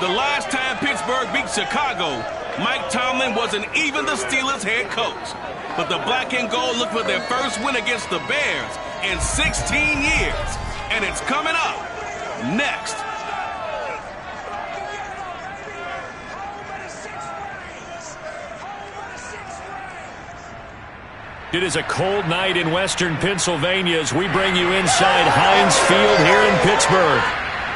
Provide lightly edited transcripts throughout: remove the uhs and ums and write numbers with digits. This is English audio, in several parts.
The last time Pittsburgh beat Chicago, Mike Tomlin wasn't even the Steelers' head coach. But the black and gold look for their first win against the Bears in 16 years. And it's coming up next. It is a cold night in western Pennsylvania as we bring you inside Heinz Field here in Pittsburgh.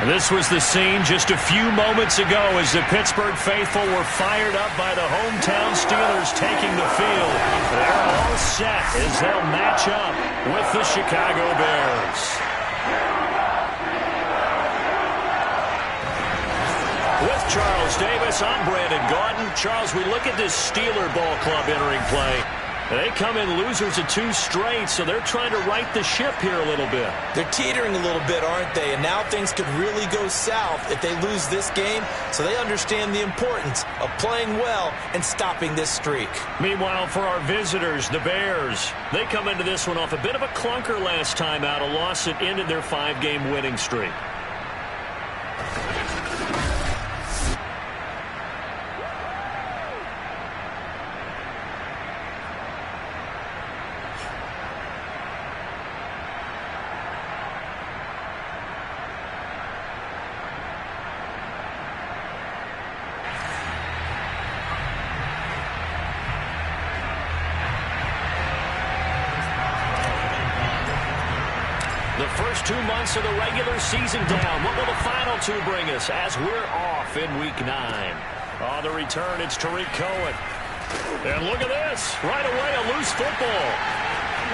This was the scene just a few moments ago as the Pittsburgh faithful were fired up by the hometown Steelers taking the field. They're all set as they'll match up with the Chicago Bears. With Charles Davis, I'm Brandon Gaudin. Charles, we look at this Steeler ball club entering play. They come in losers of 2 straight, so they're trying to right the ship here a little bit. They're teetering a little bit, aren't they? And now things could really go south if they lose this game, so they understand the importance of playing well and stopping this streak. Meanwhile, for our visitors, the Bears, they come into this one off a bit of a clunker last time out, a loss that ended their 5-game winning streak. The first 2 months of the regular season down. What will the final 2 bring us as we're off in Week 9? On the return, it's Tariq Cohen. And look at this. Right away, a loose football.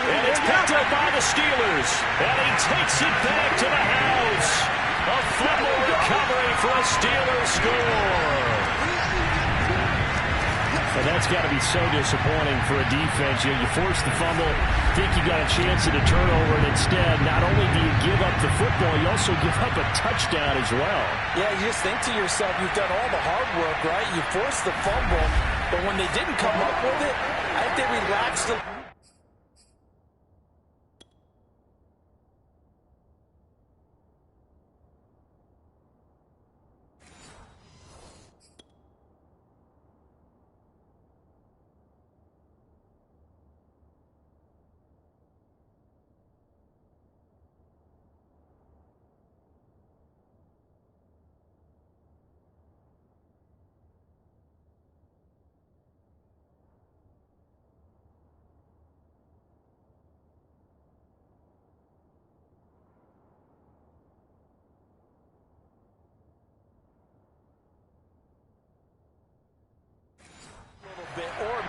And it's picked up by the Steelers. And he takes it back to the house. A fumble recovery for a Steelers score. Well, that's got to be so disappointing for a defense. You force the fumble, think you got a chance at a turnover, and instead, not only do you give up the football, you also give up a touchdown as well. Yeah, you just think to yourself, you've done all the hard work, right? You forced the fumble, but when they didn't come up with it, I think they relaxed a bit, or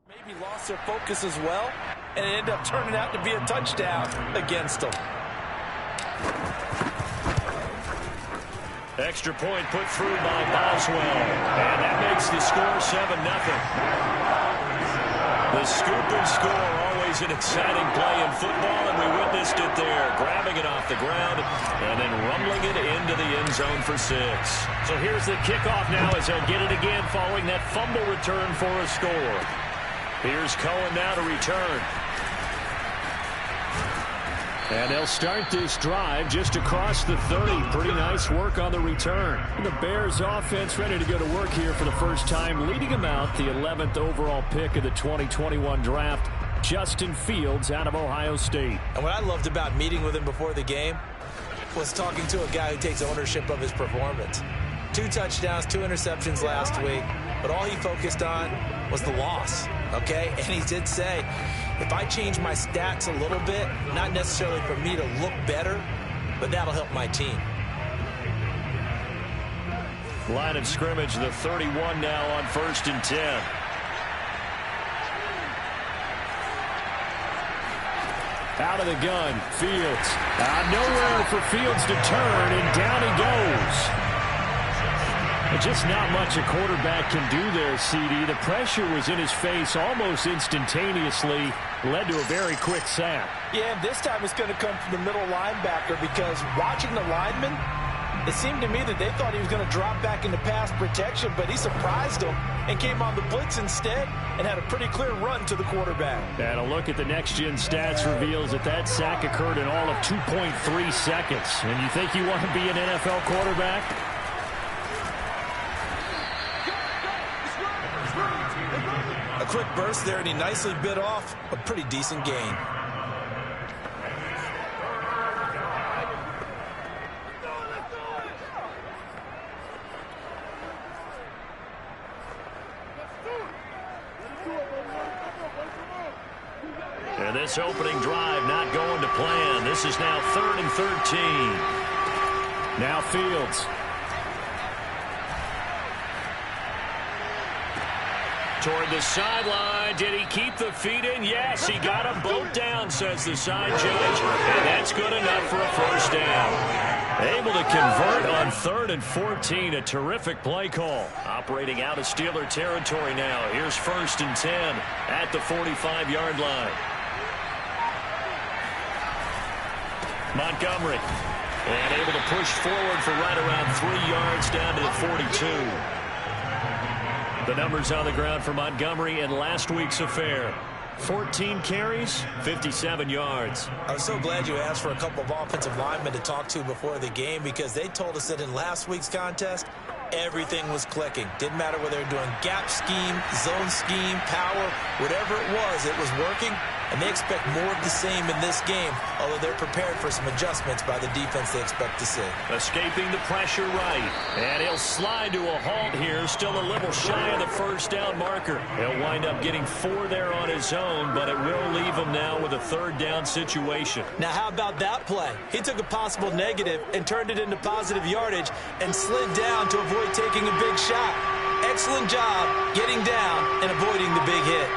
maybe lost their focus as well, and it ended up turning out to be a touchdown against them. Extra point put through by Boswell. And that makes the score 7-0. The scoop and score, always an exciting play in football, and we witnessed it there. Grabbing it off the ground and then rumbling it into the end zone for 6. So here's the kickoff now as they'll get it again following that fumble return for a score. Here's Cohen now to return. And they'll start this drive just across the 30. Pretty nice work on the return. The Bears offense ready to go to work here for the first time, leading them out the 11th overall pick of the 2021 draft, Justin Fields out of Ohio State. And what I loved about meeting with him before the game was talking to a guy who takes ownership of his performance. 2 touchdowns, 2 interceptions last week, but all he focused on was the loss, okay? And he did say, if I change my stats a little bit, not necessarily for me to look better, but that'll help my team. Line of scrimmage, the 31 now on 1st and 10. Out of the gun, Fields. Nowhere for Fields to turn, and down he goes. Just not much a quarterback can do there, CD. The pressure was in his face almost instantaneously, led to a very quick sack. Yeah, and this time it's going to come from the middle linebacker because watching the lineman, it seemed to me that they thought he was going to drop back into pass protection, but he surprised them and came on the blitz instead and had a pretty clear run to the quarterback. And a look at the next-gen stats reveals that that sack occurred in all of 2.3 seconds. And you think you want to be an NFL quarterback? A quick burst there, and he nicely bit off a pretty decent gain. And this opening drive not going to plan. This is now 3rd and 13. Now Fields. Toward the sideline. Did he keep the feet in? Yes, he got them both down, says the side judge. And that's good enough for a first down. Able to convert on 3rd and 14. A terrific play call. Operating out of Steeler territory now. Here's 1st and 10 at the 45-yard line. Montgomery. And able to push forward for right around 3 yards down to the 42. The numbers on the ground for Montgomery in last week's affair. 14 carries, 57 yards. I was so glad you asked for a couple of offensive linemen to talk to before the game because they told us that in last week's contest, everything was clicking. Didn't matter whether they were doing gap scheme, zone scheme, power, whatever it was working. And they expect more of the same in this game, although they're prepared for some adjustments by the defense they expect to see. Escaping the pressure right. And he'll slide to a halt here. Still a little shy of the first down marker. He'll wind up getting 4 there on his own, but it will leave him now with a 3rd down situation. Now, how about that play? He took a possible negative and turned it into positive yardage and slid down to avoid taking a big shot. Excellent job getting down and avoiding the big hit.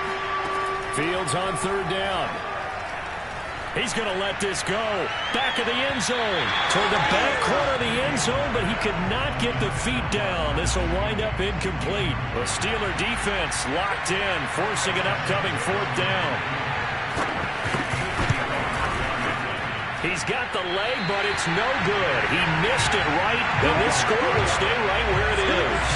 Fields on 3rd down. He's going to let this go. Back of the end zone. Toward the back corner of the end zone, but he could not get the feet down. This will wind up incomplete. The Steeler defense locked in, forcing an upcoming 4th down. He's got the leg, but it's no good. He missed it right, and this score will stay right where it is.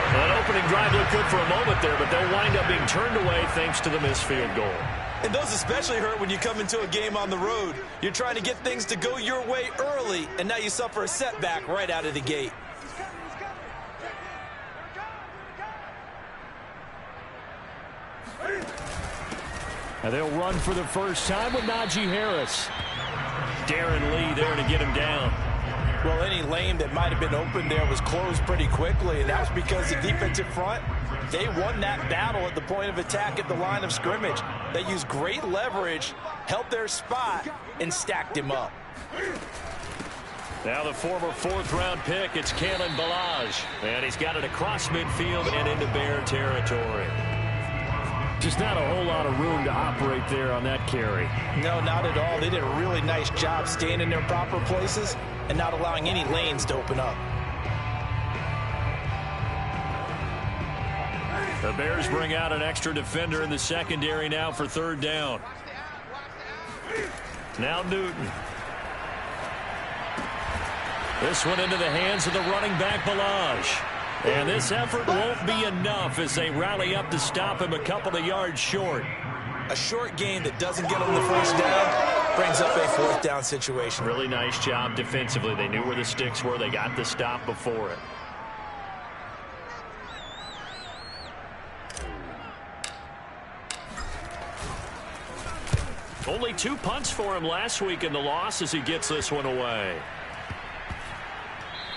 That opening drive looked good for a moment there, but they'll wind up being turned away thanks to the missed field goal. And those especially hurt when you come into a game on the road. You're trying to get things to go your way early, and now you suffer a setback right out of the gate. And they'll run for the first time with Najee Harris. Darren Lee there to get him down. Well, any lane that might have been open there was closed pretty quickly, and that was because the defensive front, they won that battle at the point of attack at the line of scrimmage. They used great leverage, held their spot, and stacked him up. Now the former 4th-round pick, it's Kalen Ballage. And he's got it across midfield and into Bear territory. Just not a whole lot of room to operate there on that carry. No, not at all. They did a really nice job staying in their proper places and not allowing any lanes to open up. The Bears bring out an extra defender in the secondary now for 3rd down. Now Newton. This one into the hands of the running back, Ballage. And this effort won't be enough as they rally up to stop him a couple of yards short. A short gain that doesn't get them the first down brings up a 4th down situation. Really nice job defensively. They knew where the sticks were. They got the stop before it. Only 2 punts for him last week in the loss as he gets this one away.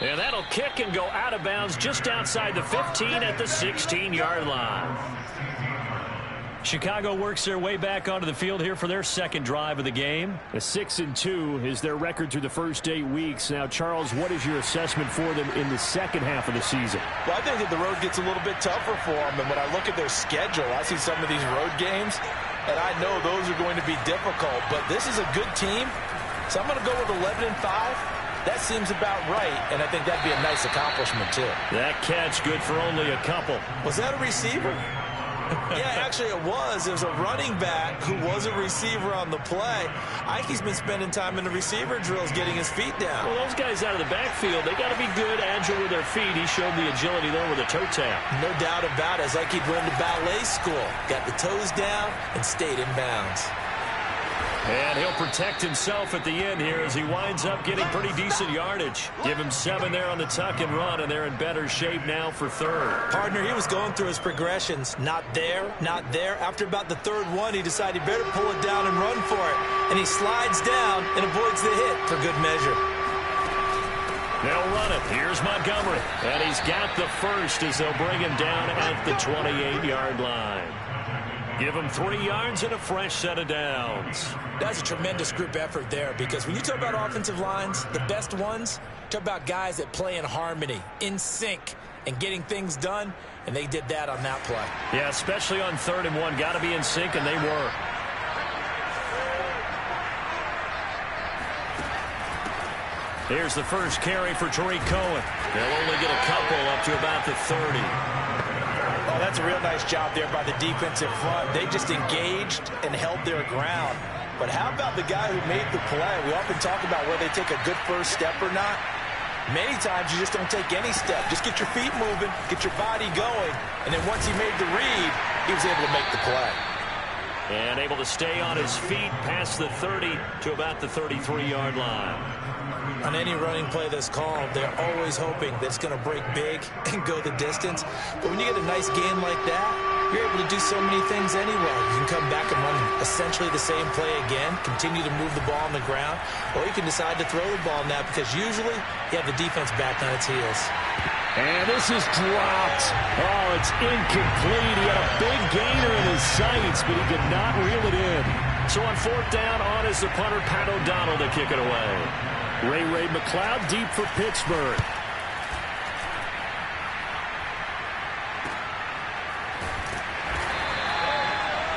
And that'll kick and go out of bounds just outside the 15 at the 16-yard line. Chicago works their way back onto the field here for their 2nd drive of the game. A 6-2 is their record through the first 8 weeks. Now, Charles, what is your assessment for them in the second half of the season? Well, I think that the road gets a little bit tougher for them. And when I look at their schedule, I see some of these road games, and I know those are going to be difficult. But this is a good team, so I'm going to go with 11-5. That seems about right, and I think that'd be a nice accomplishment, too. That catch good for only a couple. Was that a receiver? Yeah, actually it was. It was a running back who was a receiver on the play. Ike's been spending time in the receiver drills getting his feet down. Well, those guys out of the backfield, they got to be good, agile with their feet. He showed the agility there with a toe tap. No doubt about it. It's like he'd went to ballet school. Got the toes down and stayed in bounds. And he'll protect himself at the end here as he winds up getting pretty decent yardage. Give him 7 there on the tuck and run, and they're in better shape now for third. Partner, he was going through his progressions. Not there, not there. After about the third one, he decided he better pull it down and run for it. And he slides down and avoids the hit for good measure. They'll run it. Here's Montgomery. And he's got the first as they'll bring him down at the 28-yard line. Give him 3 yards and a fresh set of downs. That's a tremendous group effort there, because when you talk about offensive lines, the best ones, talk about guys that play in harmony, in sync, and getting things done, and they did that on that play. Yeah, especially on 3rd and 1. Got to be in sync, and they were. Here's the first carry for Tariq Cohen. They'll only get a couple up to about the 30. Oh, that's a real nice job there by the defensive front. They just engaged and held their ground. But how about the guy who made the play? We often talk about whether they take a good first step or not. Many times you just don't take any step. Just get your feet moving, get your body going, and then once he made the read, he was able to make the play. And able to stay on his feet past the 30 to about the 33-yard line. On any running play that's called, they're always hoping that it's going to break big and go the distance. But when you get a nice game like that, you're able to do so many things anyway. You can come back and run essentially the same play again, continue to move the ball on the ground, or you can decide to throw the ball now because usually you have the defense back on its heels. And this is dropped. Oh, it's incomplete. He had a big gainer in his sights, but he could not reel it in. So on 4th down, on is the punter, Pat O'Donnell, to kick it away. Ray McLeod deep for Pittsburgh.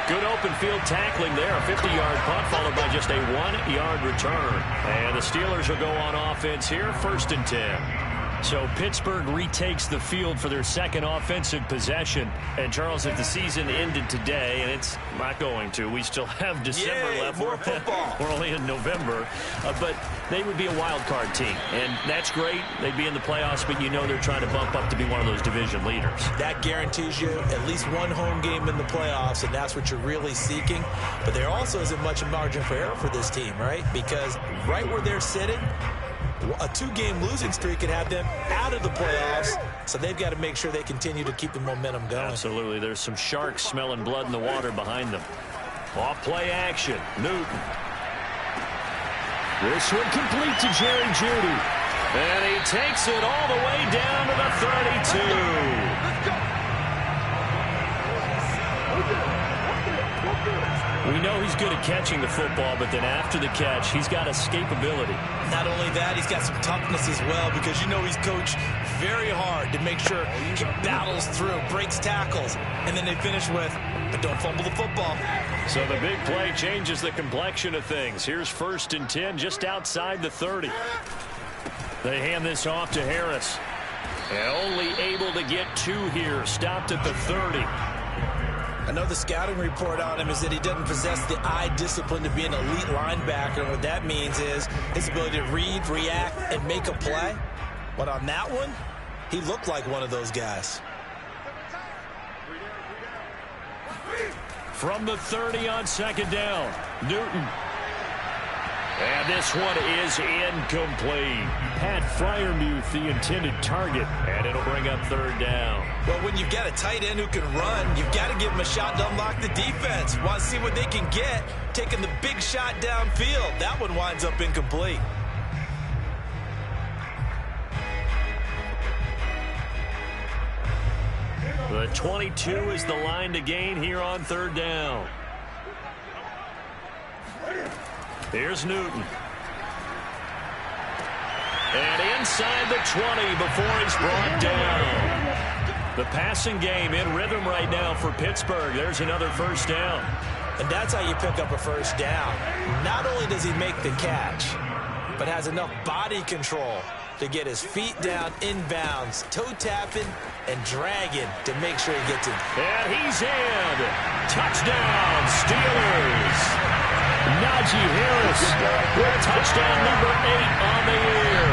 Good open field tackling there. A 50-yard punt followed by just a 1-yard return. And the Steelers will go on offense here, 1st and 10. So Pittsburgh retakes the field for their second offensive possession. And, Charles, if the season ended today, and it's not going to, we still have December left. More football. We're only in November. But they would be a wild card team. And that's great. They'd be in the playoffs, but you know they're trying to bump up to be one of those division leaders. That guarantees you at least one home game in the playoffs, and that's what you're really seeking. But there also isn't much margin for error for this team, right? Because right where they're sitting, a 2-game losing streak could have them out of the playoffs, so they've got to make sure they continue to keep the momentum going. Absolutely. There's some sharks smelling blood in the water behind them. Off play action. Newton. This one complete to Jerry Jeudy. And he takes it all the way down to the 32. Let's go. We know he's good at catching the football, but then after the catch, he's got escapability. Not only that, he's got some toughness as well, because you know he's coached very hard to make sure he battles through, breaks tackles, and then they finish with, but don't fumble the football. So the big play changes the complexion of things. Here's 1st and 10 just outside the 30. They hand this off to Harris. And only able to get 2 here, stopped at the 30. I know the scouting report on him is that he doesn't possess the eye discipline to be an elite linebacker. And what that means is his ability to read, react, and make a play. But on that one, he looked like one of those guys. From the 30 on 2nd down, Newton. And this one is incomplete. Pat Freiermuth, the intended target. And it'll bring up 3rd down. Well, when you've got a tight end who can run, you've got to give him a shot to unlock the defense. Want to see what they can get, taking the big shot downfield. That one winds up incomplete. The 22 is the line to gain here on 3rd down. Here's Newton. And inside the 20 before he's brought down. The passing game in rhythm right now for Pittsburgh. There's another 1st down. And that's how you pick up a 1st down. Not only does he make the catch, but has enough body control to get his feet down inbounds, toe tapping and dragging to make sure he gets in. And he's in. Touchdown, Steelers. Najee Harris with touchdown number 8 on the year.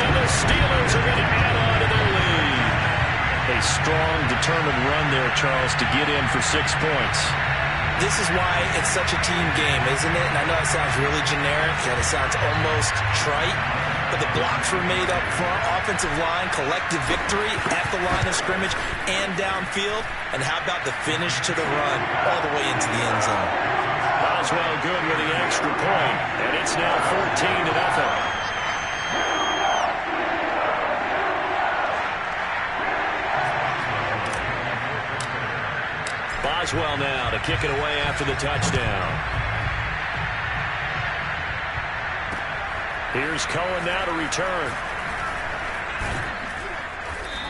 And the Steelers are going to add on to their lead. A strong, determined run there, Charles, to get in for 6 points. This is why it's such a team game, isn't it? And I know it sounds really generic and it sounds almost trite, but the blocks were made up front, offensive line, collective victory at the line of scrimmage and downfield. And how about the finish to the run all the way into the end zone? Boswell good with the extra point, and it's now 14-0. Boswell now to kick it away after the touchdown. Here's Cohen now to return.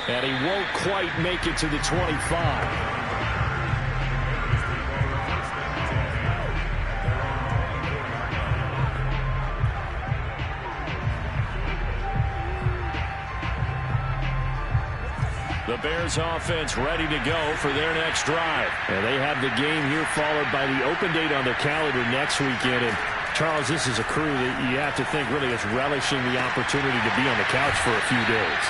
And he won't quite make it to the 25. The Bears offense ready to go for their next drive. And they have the game here followed by the open date on their calendar next weekend. And Charles, this is a crew that you have to think really is relishing the opportunity to be on the couch for a few days.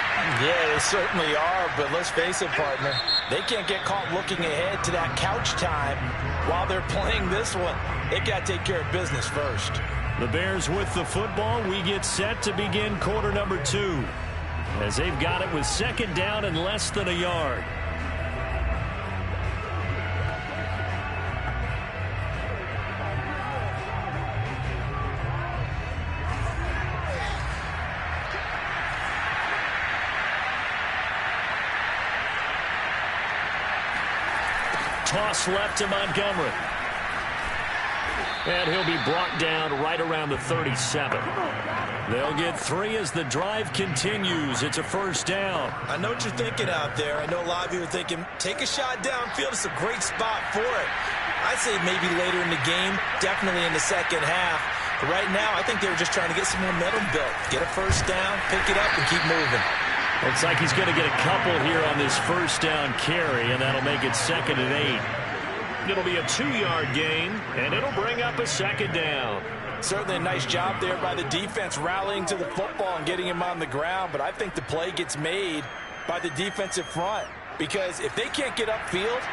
Yeah, they certainly are, but let's face it, partner. They can't get caught looking ahead to that couch time while they're playing this one. They got to take care of business first. The Bears with the football. We get set to begin quarter number 2. As they've got it with second down and less than a yard. Toss left to Montgomery. And he'll be brought down right around the 37. They'll get 3 as the drive continues. It's a first down. I know what you're thinking out there. I know a lot of you are thinking, take a shot downfield. It's a great spot for it. I'd say maybe later in the game, definitely in the second half. But right now, I think they were just trying to get some momentum built. Get a first down, pick it up, and keep moving. Looks like he's going to get a couple here on this first down carry, and that'll make it 2nd and 8. It'll be a 2-yard gain, and it'll bring up a second down. Certainly a nice job there by the defense rallying to the football and getting him on the ground, but I think the play gets made by the defensive front because if they can't get upfield,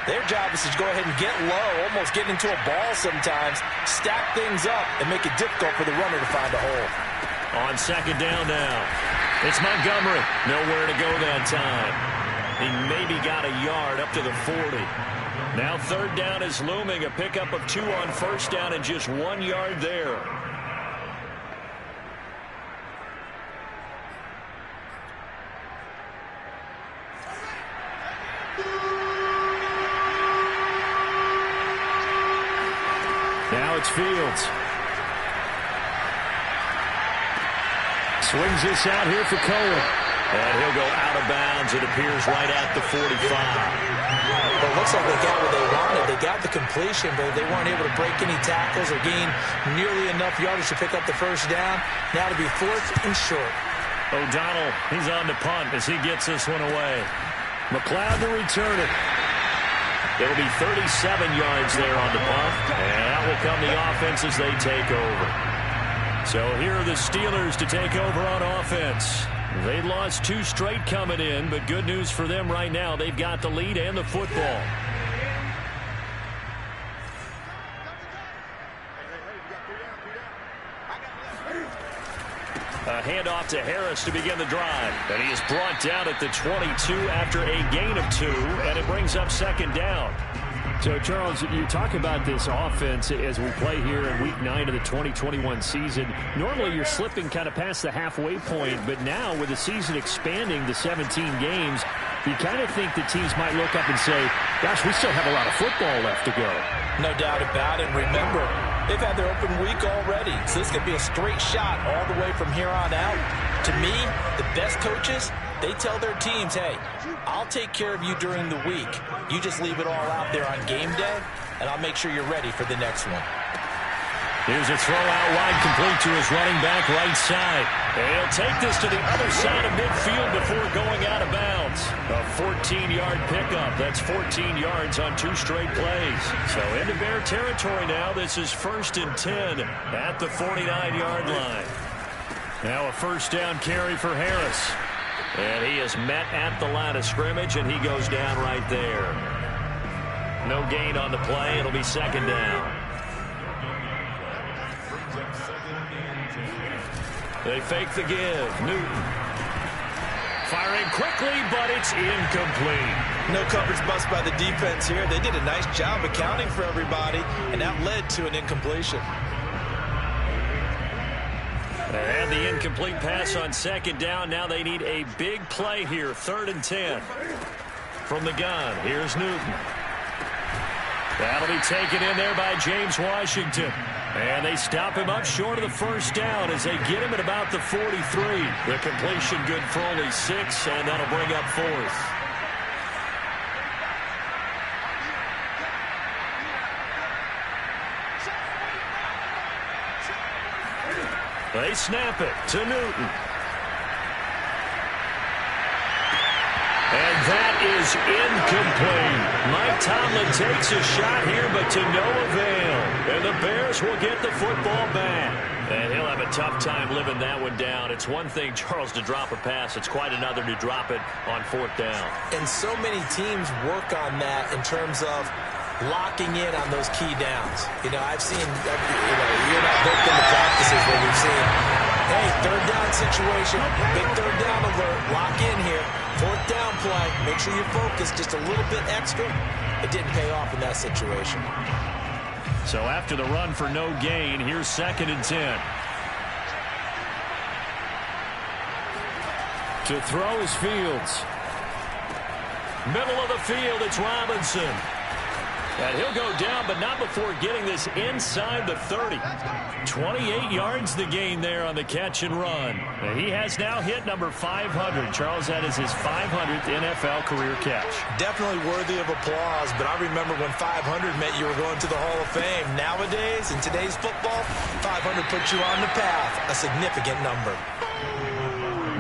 their job is to go ahead and get low, almost get into a ball sometimes, stack things up, and make it difficult for the runner to find a hole. On second down now, it's Montgomery. Nowhere to go that time. He maybe got a yard up to the 40. Now third down is looming, a pickup of 2 on first down and just 1 yard there. Now it's Fields. Swings this out here for Cohen. And he'll go out of bounds, it appears, right at the 45. Well, it looks like they got what they wanted. They got the completion, but they weren't able to break any tackles or gain nearly enough yardage to pick up the first down. Now to be 4th and short. O'Donnell, he's on the punt as he gets this one away. McLeod to return it. It'll be 37 yards there on the punt, and that will come the offense as they take over. So here are the Steelers to take over on offense. They lost 2 straight coming in, but good news for them right now. They've got the lead and the football. A handoff to Harris to begin the drive. And he is brought down at the 22 after a gain of 2, and it brings up second down. So, Charles, you talk about this offense as we play here in Week 9 of the 2021 season. Normally, you're slipping kind of past the halfway point, but now with the season expanding to 17 games, you kind of think the teams might look up and say, gosh, we still have a lot of football left to go. No doubt about it. Remember, they've had their open week already, so this could be a straight shot all the way from here on out. To me, the best coaches, they tell their teams, hey, I'll take care of you during the week. You just leave it all out there on game day, and I'll make sure you're ready for the next one. Here's a throw out wide, complete to his running back right side. And he'll take this to the other side of midfield before going out of bounds. A 14-yard pickup. That's 14 yards on 2 straight plays. So into Bear territory now. This is 1st and 10 at the 49-yard line. Now a first down carry for Harris. And he is met at the line of scrimmage, and he goes down right there. No gain on the play. It'll be 2nd down. They fake the give. Newton. Firing quickly, but it's incomplete. No coverage bust by the defense here. They did a nice job accounting for everybody, and that led to an incompletion. They had the incomplete pass on 2nd down. Now they need a big play here. 3rd and 10. From the gun, here's Newton. That'll be taken in there by James Washington. And they stop him up short of the first down as they get him at about the 43. The completion good for only 6, and that'll bring up 4th. They snap it to Newton. And that is incomplete. Mike Tomlin takes a shot here, but to no avail. And the Bears will get the football back. And he'll have a tough time living that one down. It's one thing, Charles, to drop a pass. It's quite another to drop it on 4th down. And so many teams work on that in terms of locking in on those key downs. I've seen, you're not booked in the practices where we've seen, hey, 3rd down situation, big 3rd down alert, lock in here. 4th down play, make sure you're focused just a little bit extra. It didn't pay off in that situation. So after the run for no gain, here's 2nd and 10. To throw is Fields. Middle of the field, it's Robinson. And he'll go down, but not before getting this inside the 30. 28 yards the gain there on the catch and run. And he has now hit number 500. Charles, that is his 500th NFL career catch. Definitely worthy of applause, but I remember when 500 meant you were going to the Hall of Fame. Nowadays, in today's football, 500 puts you on the path, a significant number.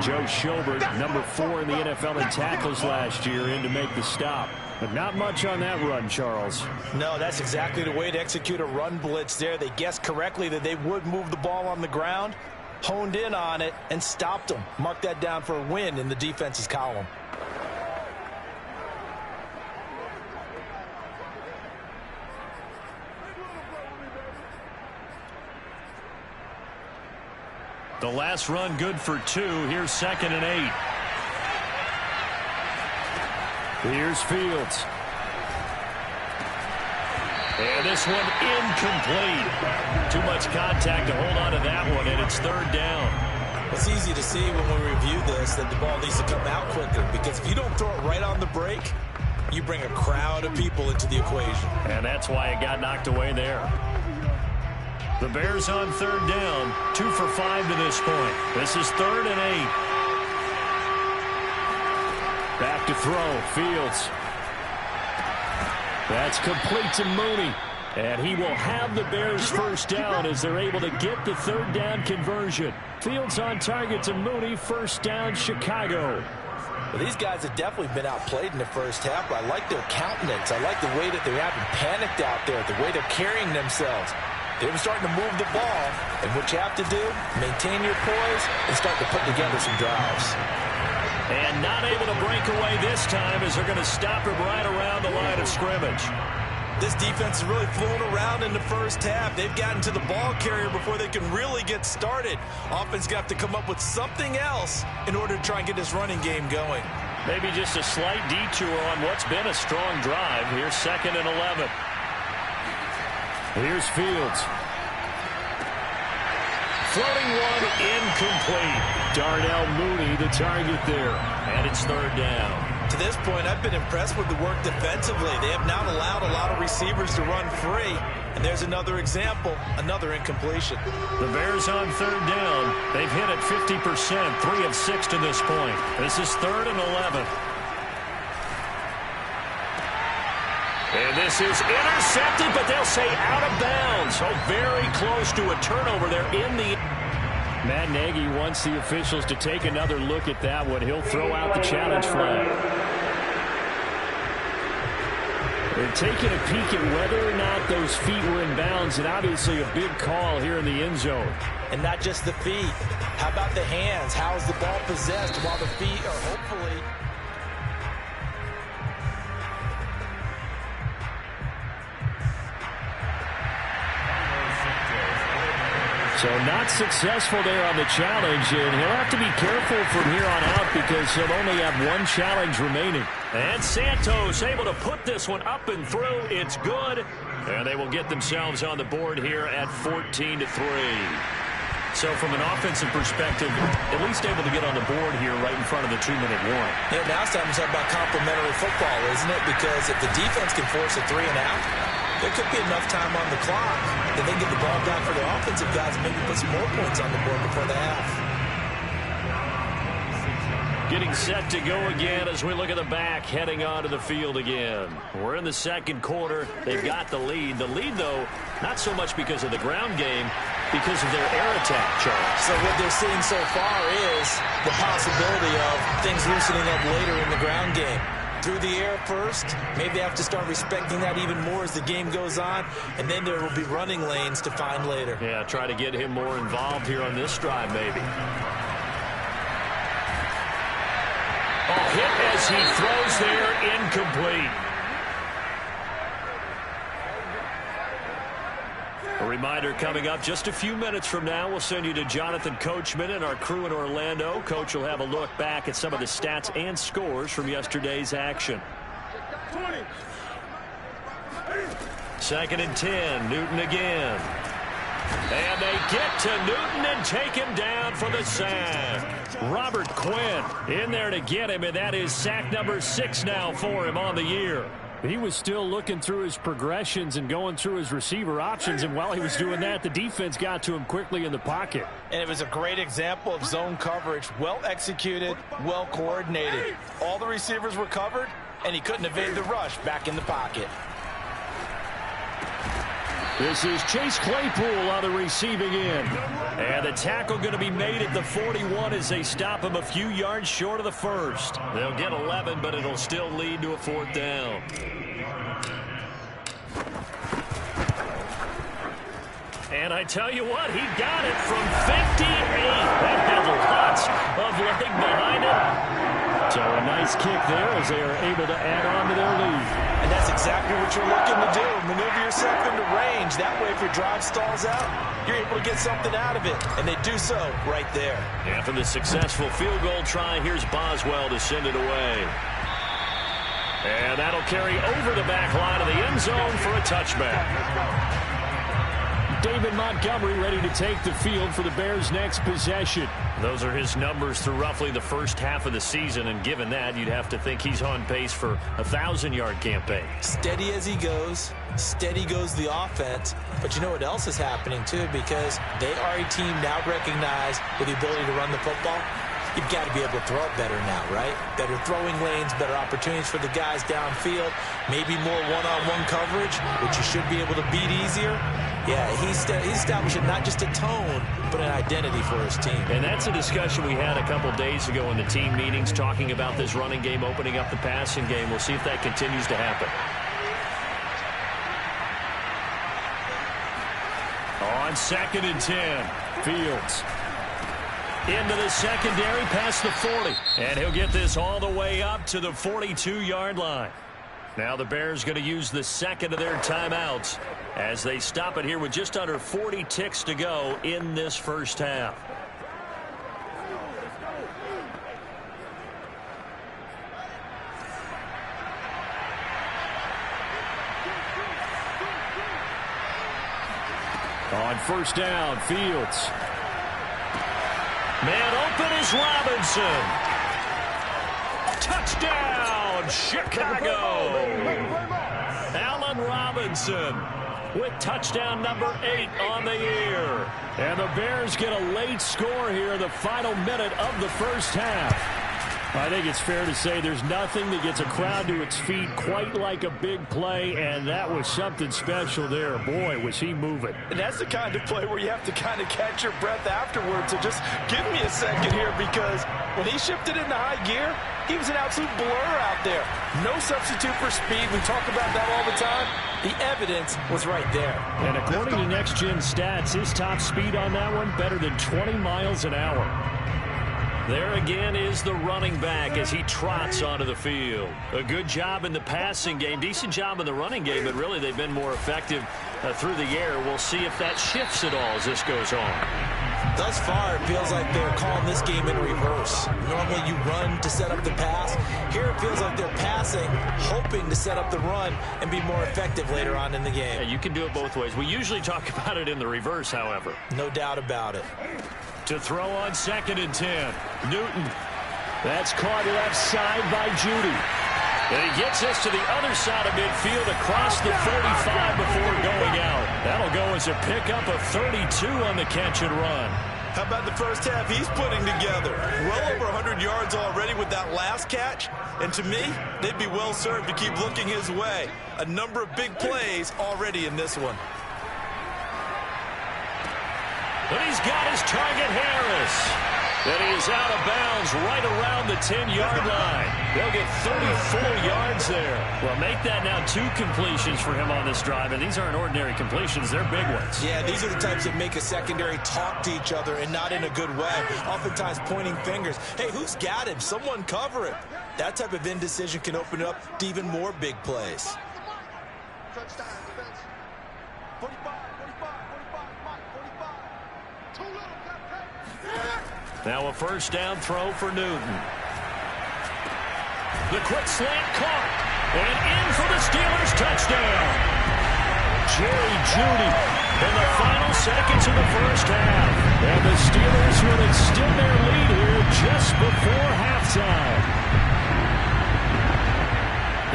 Joe Schobert, number 4 in the NFL in tackles last year, in to make the stop. But not much on that run, Charles. No, that's exactly the way to execute a run blitz there. They guessed correctly that they would move the ball on the ground, honed in on it, and stopped them. Mark that down for a win in the defense's column. The last run good for 2. Here's 2nd and 8. Here's Fields. And this one incomplete. Too much contact to hold on to that one, and it's 3rd down. It's easy to see when we review this that the ball needs to come out quicker, because if you don't throw it right on the break, you bring a crowd of people into the equation. And that's why it got knocked away there. The Bears on 3rd down, 2 for 5 to this point. This is 3rd and 8. Back to throw, Fields. That's complete to Mooney. And he will have the Bears first down as they're able to get the 3rd down conversion. Fields on target to Mooney, first down, Chicago. Well, these guys have definitely been outplayed in the first half. I like their countenance. I like the way that they haven't panicked out there, the way they're carrying themselves. They were starting to move the ball, and what you have to do, maintain your poise and start to put together some drives. And not able to break away this time as they're going to stop him right around the line of scrimmage. This defense has really flown around in the first half. They've gotten to the ball carrier before they can really get started. Offense going to have to come up with something else in order to try and get this running game going. Maybe just a slight detour on what's been a strong drive. Here's 2nd and 11. Here's Fields. Floating one incomplete. Darnell Mooney, the target there. And it's 3rd down. To this point, I've been impressed with the work defensively. They have not allowed a lot of receivers to run free. And there's another example, another incompletion. The Bears on 3rd down. They've hit it 50%, 3 of 6 to this point. This is 3rd and 11. And this This is intercepted, but they'll say out of bounds. So very close to a turnover there in the... Matt Nagy wants the officials to take another look at that one. He'll throw out the challenge flag. They're taking a peek at whether or not those feet were in bounds, and obviously a big call here in the end zone. And not just the feet. How about the hands? How is the ball possessed while the feet are hopefully... So not successful there on the challenge, and he'll have to be careful from here on out because he'll only have one challenge remaining. And Santos able to put this one up and through. It's good. And they will get themselves on the board here at 14-3. So from an offensive perspective, at least able to get on the board here right in front of the 2-minute warning. Yeah, now it's time to talk about complementary football, isn't it? Because if the defense can force a 3-and-out, there could be enough time on the clock that they get the ball down for the offensive guys and maybe put some more points on the board before the half. Getting set to go again as we look at the back, heading onto the field again. We're in the second quarter. They've got the lead. The lead, though, not so much because of the ground game, because of their air attack, Charles. So what they're seeing so far is the possibility of things loosening up later in the ground game. Through the air first, maybe they have to start respecting that even more as the game goes on, and then there will be running lanes to find later. Yeah, try to get him more involved here on this drive, maybe. Oh, hit as he throws there, incomplete. A reminder coming up just a few minutes from now, we'll send you to Jonathan Coachman and our crew in Orlando. Coach will have a look back at some of the stats and scores from yesterday's action. 20. 2nd and 10, Newton again. And they get to Newton and take him down for the sack. Robert Quinn in there to get him, and that is sack number 6 now for him on the year. He was still looking through his progressions and going through his receiver options, and while he was doing that, the defense got to him quickly in the pocket. And it was a great example of zone coverage. Well executed, well coordinated. All the receivers were covered, and he couldn't evade the rush back in the pocket. This is Chase Claypool on the receiving end. And the tackle going to be made at the 41 as they stop him a few yards short of the first. They'll get 11, but it'll still lead to a 4th down. And I tell you what, he got it from 58. That had lots of leg behind it. So a nice kick there as they are able to add on to their lead. And that's exactly what you're looking to do. Maneuver yourself into range. That way, if your drive stalls out, you're able to get something out of it. And they do so right there. After the successful field goal try, here's Boswell to send it away. And that'll carry over the back line of the end zone for a touchback. David Montgomery ready to take the field for the Bears' next possession. Those are his numbers through roughly the first half of the season, and given that, you'd have to think he's on pace for a 1,000-yard campaign. Steady as he goes, steady goes the offense. But you know what else is happening, too, because they are a team now recognized with the ability to run the football. You've got to be able to throw it better now, right? Better throwing lanes, better opportunities for the guys downfield, maybe more one-on-one coverage, which you should be able to beat easier. Yeah, he's establishing not just a tone, but an identity for his team. And that's a discussion we had a couple days ago in the team meetings, talking about this running game, opening up the passing game. We'll see if that continues to happen. On 2nd and 10, Fields. Into the secondary, past the 40. And he'll get this all the way up to the 42-yard line. Now the Bears going to use the second of their timeouts as they stop it here with just under 40 ticks to go in this first half. On 1st down, Fields. Man open is Robinson. Touchdown, Chicago. Allen Robinson with touchdown number 8 on the year. And the Bears get a late score here in the final minute of the first half. I think it's fair to say there's nothing that gets a crowd to its feet quite like a big play, and that was something special there. Boy, was he moving. And that's the kind of play where you have to kind of catch your breath afterwards. So just give me a second here, because when he shifted into high gear, he was an absolute blur out there. No substitute for speed. We talk about that all the time. The evidence was right there. And according to Next Gen Stats, his top speed on that one, better than 20 miles an hour. There again is the running back as he trots onto the field. A good job in the passing game, decent job in the running game, but really they've been more effective through the air. We'll see if that shifts at all as this goes on. Thus far, it feels like they're calling this game in reverse. Normally you run to set up the pass. Here it feels like they're passing, hoping to set up the run and be more effective later on in the game. Yeah, you can do it both ways. We usually talk about it in the reverse, however. No doubt about it. To throw on 2nd and 10. Newton. That's caught left side by Judy. And he gets us to the other side of midfield across the 35 before going out. That'll go as a pickup of 32 on the catch and run. How about the first half he's putting together? Well over 100 yards already with that last catch. And to me, they'd be well served to keep looking his way. A number of big plays already in this one. But he's got his target, Harris. And he is out of bounds right around the 10-yard line. They'll get 34 yards there. Well, make that now 2 completions for him on this drive. And these aren't ordinary completions. They're big ones. Yeah, these are the types that make a secondary talk to each other and not in a good way. Oftentimes pointing fingers. Hey, who's got him? Someone cover him. That type of indecision can open it up to even more big plays. Touchdown, defense. 45. Too little, Now a first down throw for Newton. The quick slant caught. And in for the Steelers touchdown. Jerry Jeudy in the final seconds of the first half. And the Steelers will extend their lead here just before halftime.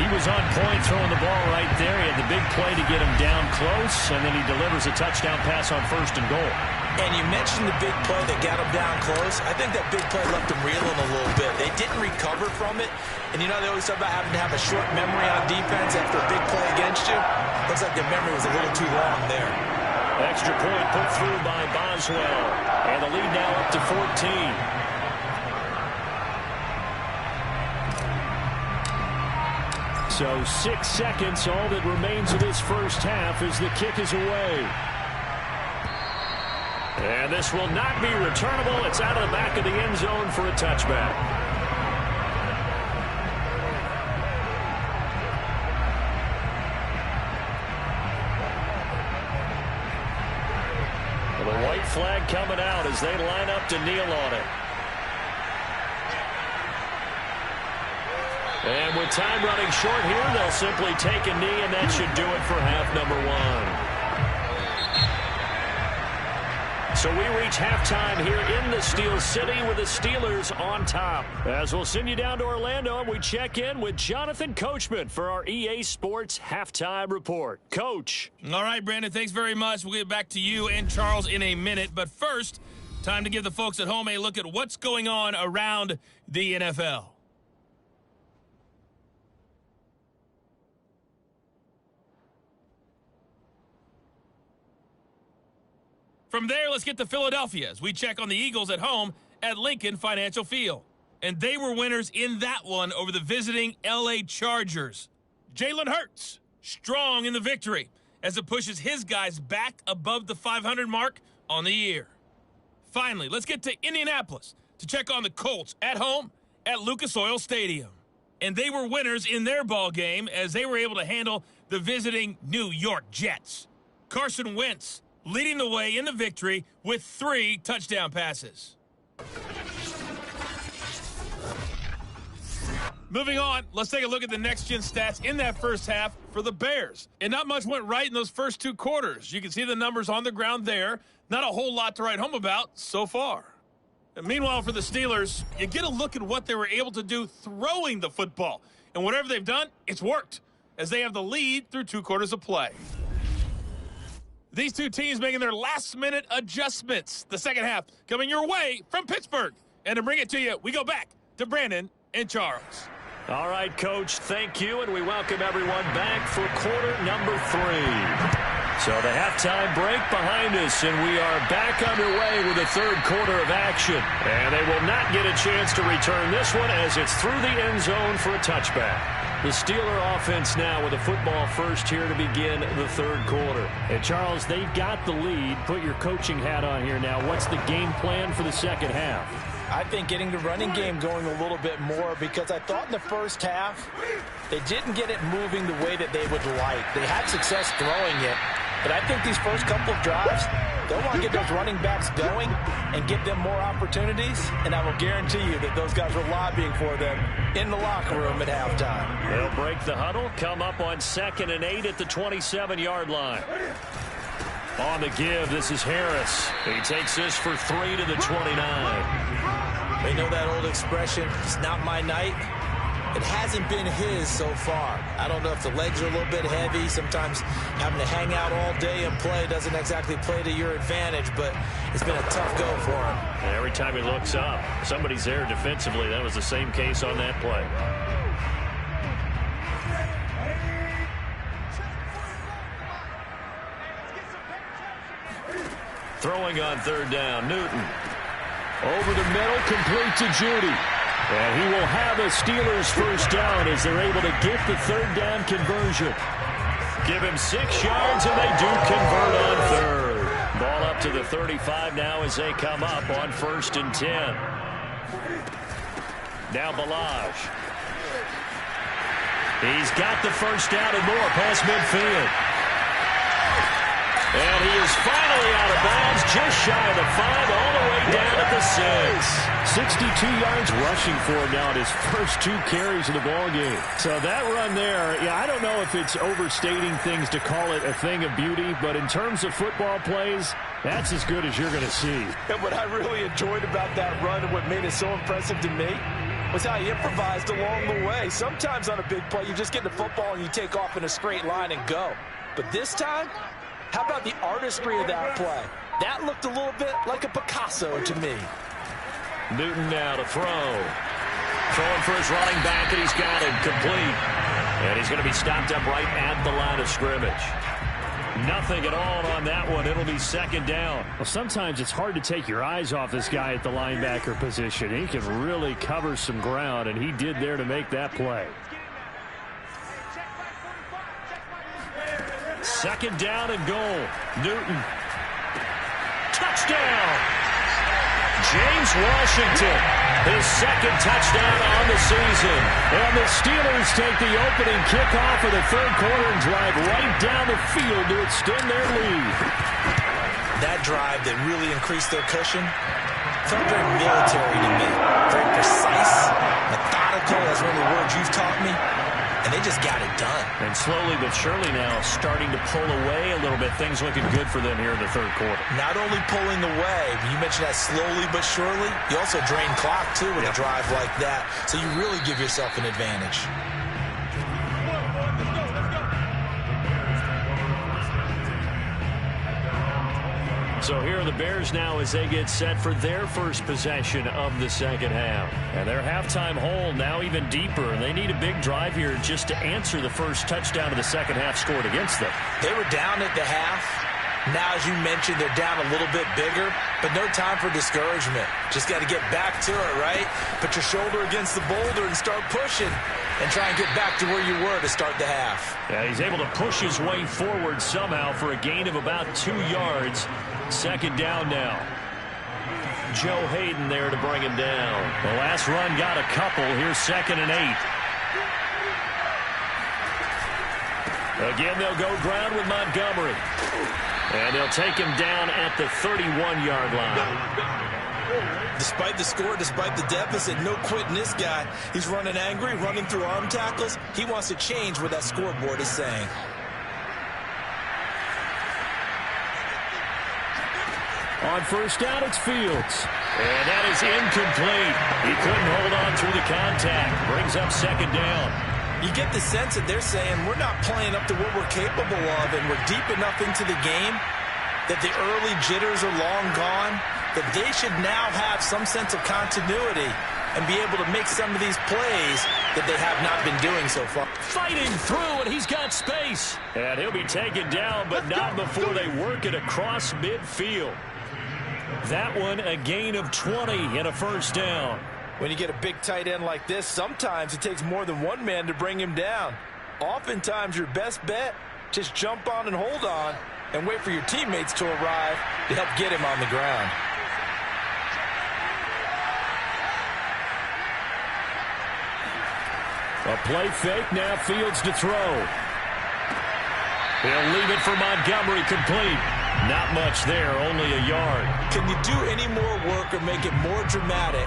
He was on point throwing the ball right there. He had the big play to get him down close, and then he delivers a touchdown pass on 1st and goal. And you mentioned the big play that got him down close. I think that big play left him reeling a little bit. They didn't recover from it. And you know they always talk about having to have a short memory on defense after a big play against you. Looks like their memory was a little too long there. Extra point put through by Boswell. And the lead now up to 14. So 6 seconds, all that remains of this first half as the kick is away. And this will not be returnable. It's out of the back of the end zone for a touchback. Well, the white flag coming out as they line up to kneel on it. And with time running short here, they'll simply take a knee, and that should do it for half number 1. So we reach halftime here in the Steel City with the Steelers on top. As we'll send you down to Orlando, and we check in with Jonathan Coachman for our EA Sports Halftime Report. Coach. All right, Brandon, thanks very much. We'll get back to you and Charles in a minute. But first, time to give the folks at home a look at what's going on around the NFL. From there, let's get to Philadelphia as we check on the Eagles at home at Lincoln Financial Field. And they were winners in that one over the visiting L.A. Chargers. Jalen Hurts, strong in the victory as it pushes his guys back above the 500 mark on the year. Finally, let's get to Indianapolis to check on the Colts at home at Lucas Oil Stadium. And they were winners in their ball game as they were able to handle the visiting New York Jets. Carson Wentz leading the way in the victory with 3 touchdown passes. Moving on, let's take a look at the next-gen stats in that first half for the Bears. And not much went right in those first 2 quarters. You can see the numbers on the ground there. Not a whole lot to write home about so far. And meanwhile, for the Steelers, you get a look at what they were able to do throwing the football. And whatever they've done, it's worked, as they have the lead through 2 quarters of play. These 2 teams making their last-minute adjustments. The second half coming your way from Pittsburgh. And to bring it to you, we go back to Brandon and Charles. All right, Coach, thank you, and we welcome everyone back for quarter number 3. So the halftime break behind us, and we are back underway with the third quarter of action. And they will not get a chance to return this one as it's through the end zone for a touchback. The Steeler offense now with a football first here to begin the third quarter. And Charles, they've got the lead. Put your coaching hat on here now. What's the game plan for the second half? I think getting the running game going a little bit more, because I thought in the first half they didn't get it moving the way that they would like. They had success throwing it, but I think these first couple of drives, they'll want to get those running backs going and give them more opportunities, and I will guarantee you that those guys were lobbying for them in the locker room at halftime. They'll break the huddle, come up on 2nd and 8 at the 27-yard line. On the give, this is Harris. He takes this for 3 to the 29. They know that old expression, it's not my night. It hasn't been his so far. I don't know if the legs are a little bit heavy. Sometimes having to hang out all day and play doesn't exactly play to your advantage, but it's been a tough go for him. And every time he looks up, somebody's there defensively. That was the same case on that play. Throwing on 3rd down, Newton. Over the middle, complete to Judy. And he will have a Steelers first down as they're able to get the 3rd down conversion. Give him 6 yards, and they do convert on 3rd. Ball up to the 35 now as they come up on 1st and 10. Now Balaj. He's got the first down and more past midfield. And he is finally out of bounds, just shy of the 5, all the way down at the 6. 62 yards rushing for him now at his first 2 carries of the ball game. So that run there, yeah, I don't know if it's overstating things to call it a thing of beauty, but in terms of football plays, that's as good as you're going to see. And what I really enjoyed about that run and what made it so impressive to me was how he improvised along the way. Sometimes on a big play, you just get the football and you take off in a straight line and go. But this time, how about the artistry of that play? That looked a little bit like a Picasso to me. Newton now to throw. Throwing for his running back, and he's got it complete. And he's going to be stopped up right at the line of scrimmage. Nothing at all on that one. It'll be 2nd down. Well, sometimes it's hard to take your eyes off this guy at the linebacker position. He can really cover some ground, and he did there to make that play. 2nd down and goal. Newton. Touchdown! James Washington, his 2nd touchdown on the season. And the Steelers take the opening kickoff of the 3rd quarter and drive right down the field to extend their lead. That drive that really increased their cushion felt very military to me. Very precise, methodical, as one of the words you've taught me. And they just got it done. And slowly but surely now starting to pull away a little bit. Things looking good for them here in the 3rd quarter. Not only pulling away, you mentioned that slowly but surely, you also drain clock too with a drive like that. So you really give yourself an advantage. So here are the Bears now as they get set for their first possession of the second half. And their halftime hole now even deeper. And they need a big drive here just to answer the first touchdown of the second half scored against them. They were down at the half. Now, as you mentioned, they're down a little bit bigger, but no time for discouragement. Just got to get back to it, right? Put your shoulder against the boulder and start pushing and try and get back to where you were to start the half. Yeah, he's able to push his way forward somehow for a gain of about 2 yards. 2nd down now. Joe Hayden there to bring him down. The last run got a couple. Here's 2nd and 8. Again, they'll go ground with Montgomery. And they'll take him down at the 31-yard line. Despite the score, despite the deficit, no quitting this guy. He's running angry, running through arm tackles. He wants to change what that scoreboard is saying. On first down, it's Fields. And that is incomplete. He couldn't hold on through the contact. Brings up 2nd down. You get the sense that they're saying we're not playing up to what we're capable of, and we're deep enough into the game that the early jitters are long gone, that they should now have some sense of continuity and be able to make some of these plays that they have not been doing so far. Fighting through, and he's got space. And he'll be taken down, but not before they work it across midfield. That one, a gain of 20 and a first down. When you get a big tight end like this, sometimes it takes more than one man to bring him down. Oftentimes, your best bet, just jump on and hold on and wait for your teammates to arrive to help get him on the ground. A play fake, now Fields to throw. He'll leave it for Montgomery, complete. Not much there, only a yard. Can you do any more work or make it more dramatic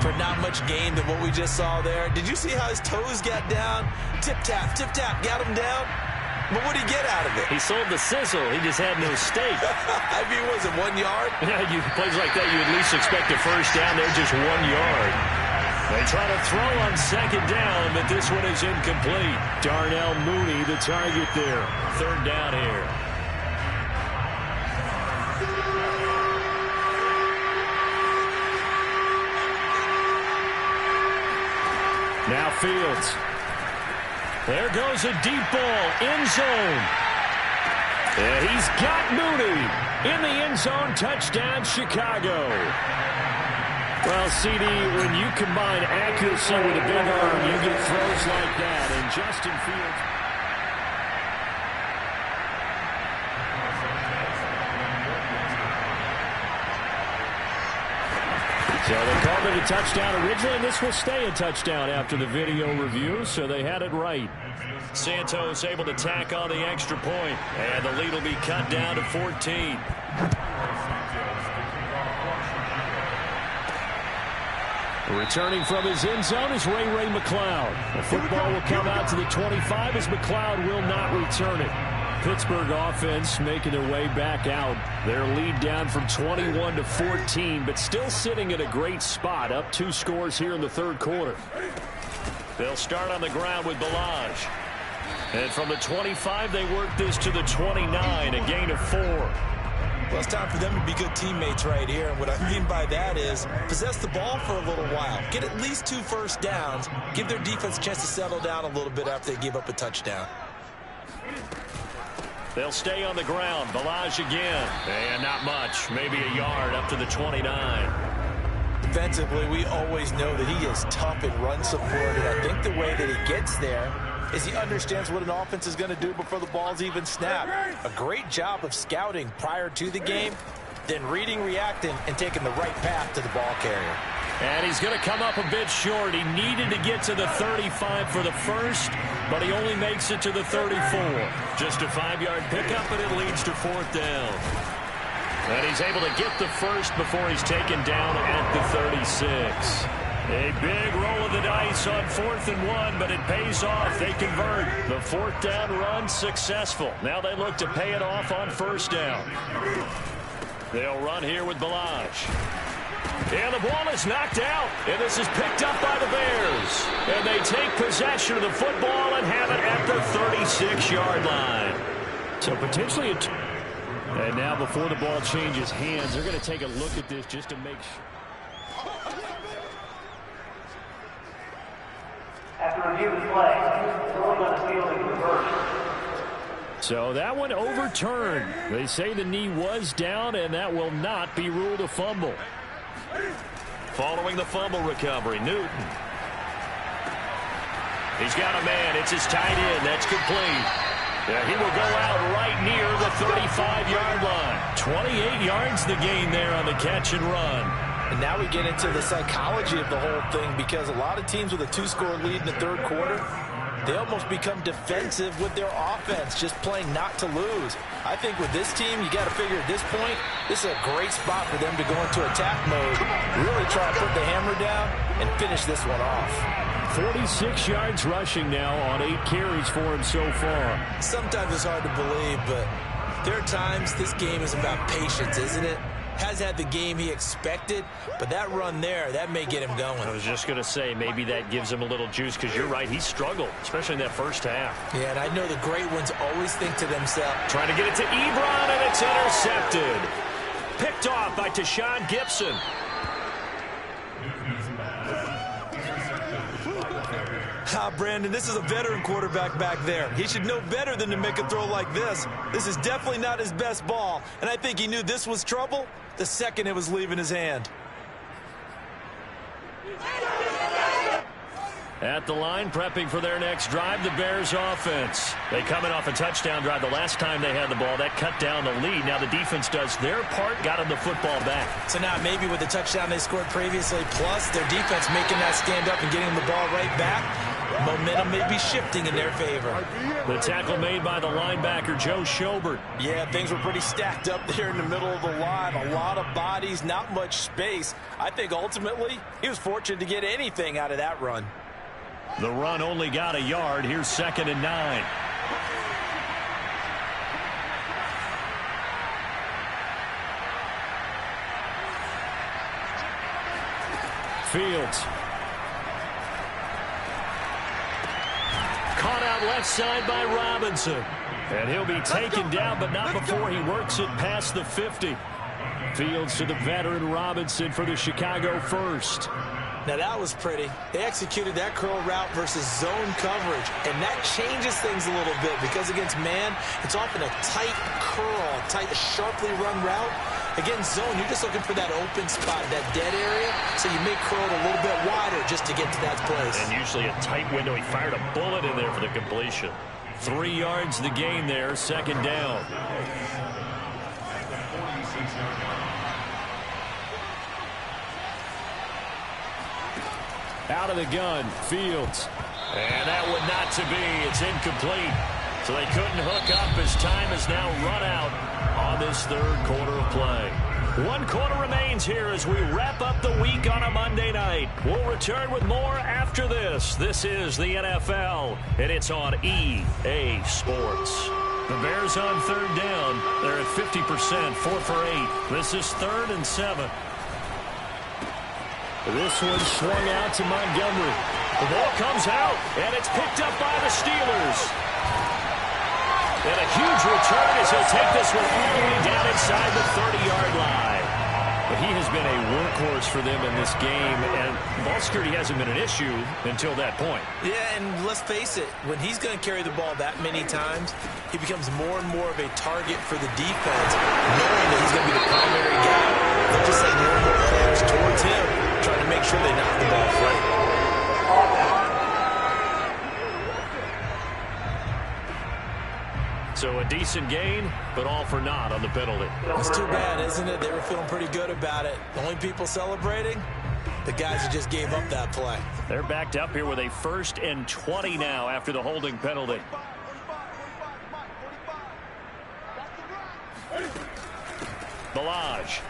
for not much gain than what we just saw there? Did you see how his toes got down? Tip-tap, got him down. But what did he get out of it? He sold the sizzle. He just had no steak. I mean, was it 1 yard? Yeah, plays like that, you at least expect a first down. They're just 1 yard. They try to throw on second down, but this one is incomplete. Darnell Mooney, the target there. Third down here. Now Fields. There goes a deep ball, end zone. And he's got Mooney in the end zone, touchdown Chicago. Well, CD, when you combine accuracy with a big arm, you get throws like that. And Justin Fields. So they called it a touchdown originally, and this will stay a touchdown after the video review, so they had it right. Santos able to tack on the extra point, and the lead will be cut down to 14. Returning from his end zone is Ray McLeod. The football will come out to the 25 as McLeod will not return it. Pittsburgh offense making their way back out. Their lead down from 21 to 14, but still sitting at a great spot, up 2 scores here in the third quarter. They'll start on the ground with Balaj. And from the 25, they work this to the 29, a gain of 4. Well, it's time for them to be good teammates right here. And what I mean by that is possess the ball for a little while. Get at least 2 first downs. Give their defense a chance to settle down a little bit after they give up a touchdown. They'll stay on the ground. Balaj again. And not much. Maybe a yard up to the 29. Defensively, we always know that he is tough in run support. And I think the way that he gets there is he understands what an offense is going to do before the ball's even snapped. A great job of scouting prior to the game, then reading, reacting, and taking the right path to the ball carrier. And he's going to come up a bit short. He needed to get to the 35 for the first, but he only makes it to the 34. Just a 5-yard pickup, and it leads to 4th down. And he's able to get the first before he's taken down at the 36. A big roll of the dice on 4th and 1, but it pays off. They convert. The 4th down run successful. Now they look to pay it off on 1st down. They'll run here with Balaj. And the ball is knocked out, and this is picked up by the Bears. And they take possession of the football and have it at the 36-yard line. So potentially a... And now before the ball changes hands, they're going to take a look at this just to make sure. After review of the play, throwing on the field and reversed. So that one overturned. They say the knee was down, and that will not be ruled a fumble. Following the fumble recovery, Newton. He's got a man. It's his tight end. That's complete. Yeah, he will go out right near the 35-yard line. 28 yards the gain there on the catch and run. And now we get into the psychology of the whole thing, because a lot of teams with a 2-score lead in the third quarter, they almost become defensive with their offense, just playing not to lose. I think with this team, you got to figure at this point, this is a great spot for them to go into attack mode, really try to put the hammer down and finish this one off. 46 yards rushing now on 8 carries for him so far. Sometimes it's hard to believe, but there are times this game is about patience, isn't it? Has had the game he expected, but that run there, that may get him going. I was just going to say, maybe that gives him a little juice, because you're right, he struggled, especially in that first half. Yeah, and I know the great ones always think to themselves. Trying to get it to Ebron, and it's intercepted. Picked off by Tashawn Gibson. Brandon, this is a veteran quarterback back there. He should know better than to make a throw like this. This is definitely not his best ball, and I think he knew this was trouble the second it was leaving his hand. At the line, prepping for their next drive, the Bears offense. They coming off a touchdown drive the last time they had the ball. That cut down the lead. Now the defense does their part, got them the football back. So now maybe with the touchdown they scored previously, plus their defense making that stand up and getting the ball right back, momentum may be shifting in their favor. The tackle made by the linebacker, Joe Schobert. Yeah, things were pretty stacked up there in the middle of the line. A lot of bodies, not much space. I think ultimately he was fortunate to get anything out of that run. The run only got a yard. Here's 2nd and 9. Fields. Caught out left side by Robinson. And he'll be taken down, but not before he works it past the 50. Fields to the veteran Robinson for the Chicago first. Now that was pretty. They executed that curl route versus zone coverage, and that changes things a little bit because against man, it's often a tight curl, sharply run route. Against zone, you're just looking for that open spot, that dead area, so you may curl it a little bit wider just to get to that place. And usually a tight window. He fired a bullet in there for the completion. 3 yards the gain there, 2nd down. Out of the gun, Fields. And that would not to be. It's incomplete. So they couldn't hook up as time has now run out on this 3rd quarter of play. 1 quarter remains here as we wrap up the week on a Monday night. We'll return with more after this. This is the NFL, and it's on EA Sports. The Bears on 3rd down. They're at 50%, 4 for 8. This is 3rd and 7. This one swung out to Montgomery. The ball comes out, and it's picked up by the Steelers. And a huge return as he'll take this one all the way down inside the 30-yard line. But he has been a workhorse for them in this game, and ball security hasn't been an issue until that point. Yeah, and let's face it, when he's going to carry the ball that many times, he becomes more and more of a target for the defense, knowing that he's going to be the primary guy. They'll just send more and more players towards him, trying to make sure they knock the ball free. So a decent gain, but all for naught on the penalty. It's too bad, isn't it? They were feeling pretty good about it. The only people celebrating, the guys who just gave up that play. They're backed up here with a 1st and 20 now after the holding penalty. Balaj.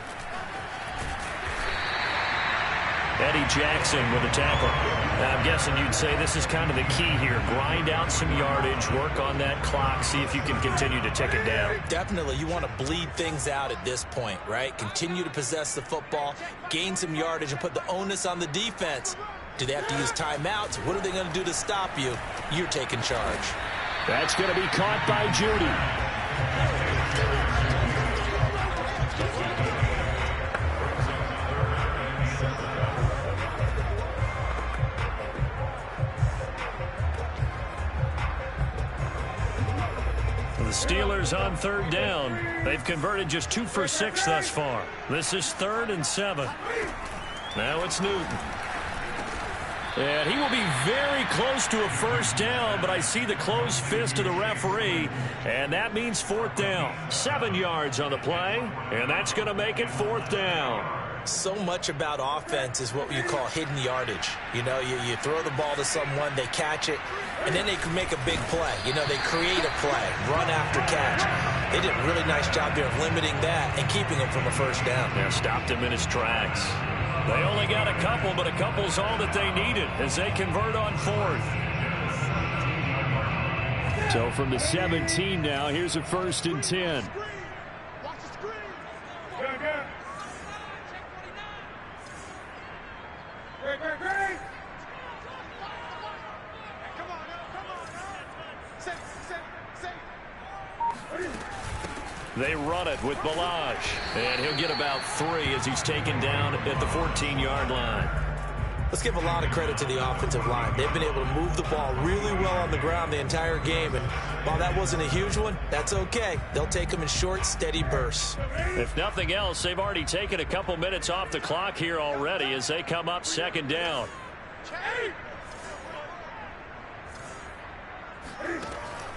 Eddie Jackson with a tackle. Now, I'm guessing you'd say this is kind of the key here. Grind out some yardage, work on that clock, see if you can continue to tick it down. Definitely. You want to bleed things out at this point, right? Continue to possess the football, gain some yardage, and put the onus on the defense. Do they have to use timeouts? What are they going to do to stop you? You're taking charge. That's going to be caught by Judy. Steelers on 3rd down. They've converted just 2 for 6 thus far. This is 3rd and 7. Now it's Newton. And he will be very close to a 1st down, but I see the closed fist of the referee, and that means 4th down. 7 yards on the play, and that's going to make it 4th down. So much about offense is what you call hidden yardage. You know, you throw the ball to someone, they catch it, and then they can make a big play. You know, they create a play, run after catch. They did a really nice job there of limiting that and keeping him from a 1st down. Yeah, stopped him in his tracks. They only got a couple, but a couple's all that they needed as they convert on 4th. So from the 17 now, here's a 1st and 10. Watch the screen. Great. Come on. Safe. They run it with Balaj, and he'll get about 3 as he's taken down at the 14-yard line. Let's give a lot of credit to the offensive line. They've been able to move the ball really well on the ground the entire game, and while that wasn't a huge one, that's okay. They'll take them in short, steady bursts. If nothing else, they've already taken a couple minutes off the clock here already as they come up second down.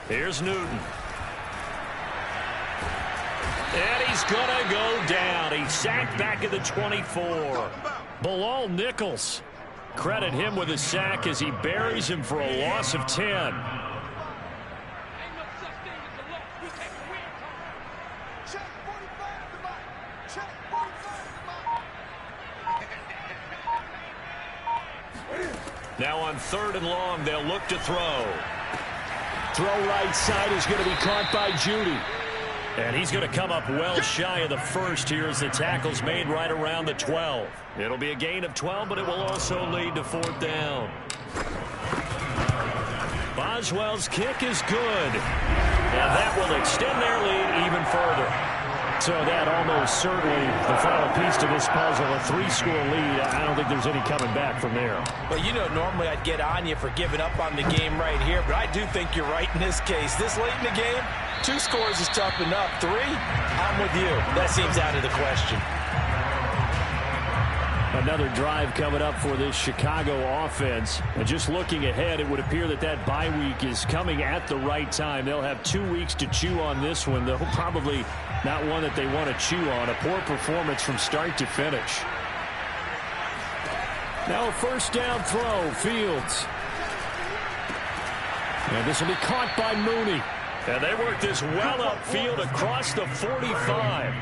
Here's Newton. And he's going to go down. He's sacked back at the 24. Bilal Nichols. Credit him with a sack as he buries him for a loss of 10. Now on 3rd and long, they'll look to throw. Throw right side is going to be caught by Judy. And he's going to come up well shy of the first here as the tackle's made right around the 12. It'll be a gain of 12, but it will also lead to 4th down. Boswell's kick is good. And that will extend their lead even further. So that almost certainly the final piece to this puzzle, a 3-score lead. I don't think there's any coming back from there. Well, you know, normally I'd get on you for giving up on the game right here, but I do think you're right in this case. This late in the game, 2 scores is tough enough. 3, I'm with you. That seems out of the question. Another drive coming up for this Chicago offense. And just looking ahead, it would appear that that bye week is coming at the right time. They'll have 2 weeks to chew on this one, though probably not one that they want to chew on. A poor performance from start to finish. Now a 1st down throw, Fields. And this will be caught by Mooney. And they work this well upfield across the 45.